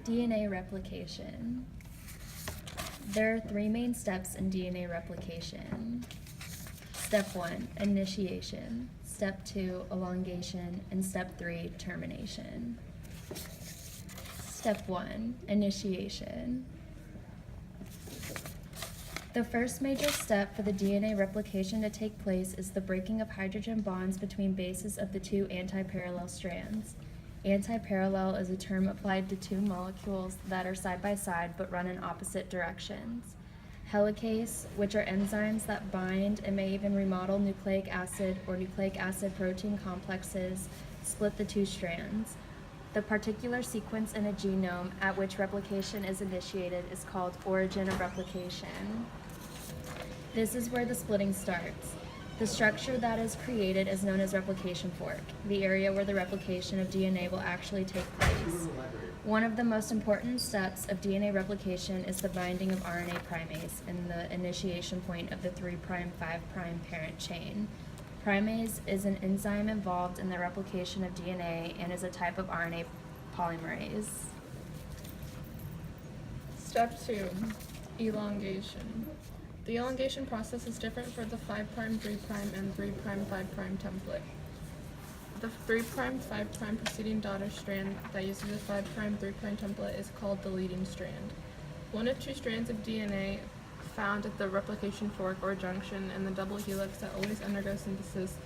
DNA replication. There are three main steps in DNA replication. Step 1, initiation. Step 2, elongation. And step 3, termination. Step 1, initiation. The first major step for the DNA replication to take place is the breaking of hydrogen bonds between bases of the two antiparallel strands. Antiparallel is a term applied to two molecules that are side by side but run in opposite directions. Helicase, which are enzymes that bind and may even remodel nucleic acid or nucleic acid protein complexes, split the two strands. The particular sequence in a genome at which replication is initiated is called origin of replication. This is where the splitting starts. The structure that is created is known as replication fork, the area where the replication of DNA will actually take place. One of the most important steps of DNA replication is the binding of RNA primase in the initiation point of the 3', 5' parent chain. Primase is an enzyme involved in the replication of DNA and is a type of RNA polymerase. Step 2, elongation. The elongation process is different for the 5', 3', and 3', 5' template. The 3', 5' preceding daughter strand that uses the 5', 3' template is called the leading strand. One of two strands of DNA found at the replication fork or junction in the double helix that always undergoes synthesis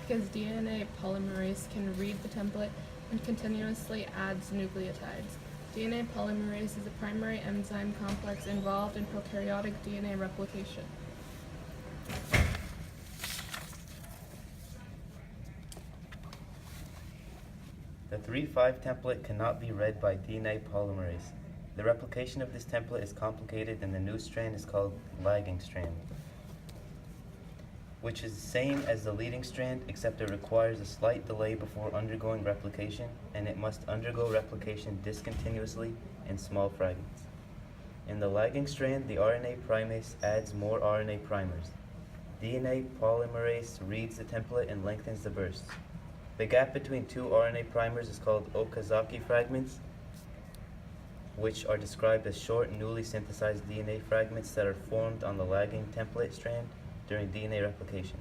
because DNA polymerase can read the template and continuously adds nucleotides. DNA polymerase is a primary enzyme complex involved in prokaryotic DNA replication. The 3', template cannot be read by DNA polymerase. The replication of this template is complicated and the new strand is called lagging strand, which is the same as the leading strand except it requires a slight delay before undergoing replication, and it must undergo replication discontinuously in small fragments. In the lagging strand, the RNA primase adds more RNA primers. DNA polymerase reads the template and lengthens the bursts. The gap between two RNA primers is called Okazaki fragments, which are described as short, newly synthesized DNA fragments that are formed on the lagging template strand during DNA replication.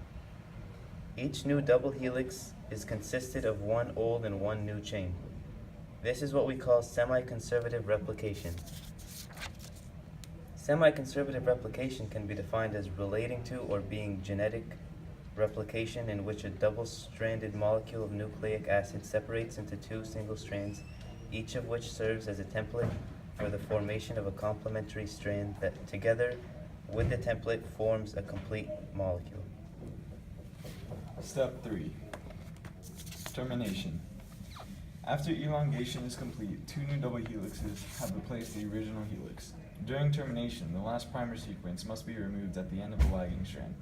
Each new double helix is consisted of one old and one new chain. This is what we call semi-conservative replication. Semi-conservative replication can be defined as relating to or being genetic replication in which a double-stranded molecule of nucleic acid separates into two single strands, each of which serves as a template for the formation of a complementary strand that together with the template forms a complete molecule. Step 3, termination. After elongation is complete, two new double helixes have replaced the original helix. During termination, the last primer sequence must be removed at the end of the lagging strand.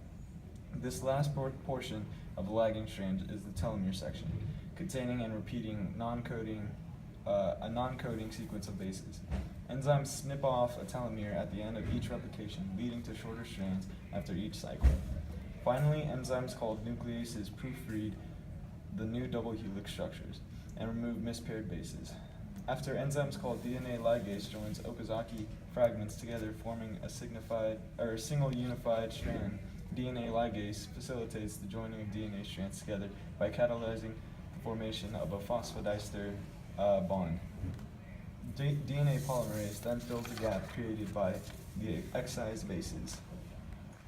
This last portion of the lagging strand is the telomere section, containing and repeating a non-coding sequence of bases. Enzymes snip off a telomere at the end of each replication, leading to shorter strands after each cycle. Finally, enzymes called nucleases proofread the new double helix structures and remove mispaired bases. After enzymes called DNA ligase joins Okazaki fragments together, forming a single unified strand, DNA ligase facilitates the joining of DNA strands together by catalyzing the formation of a phosphodiester bond. DNA polymerase then fills the gap created by the excised bases.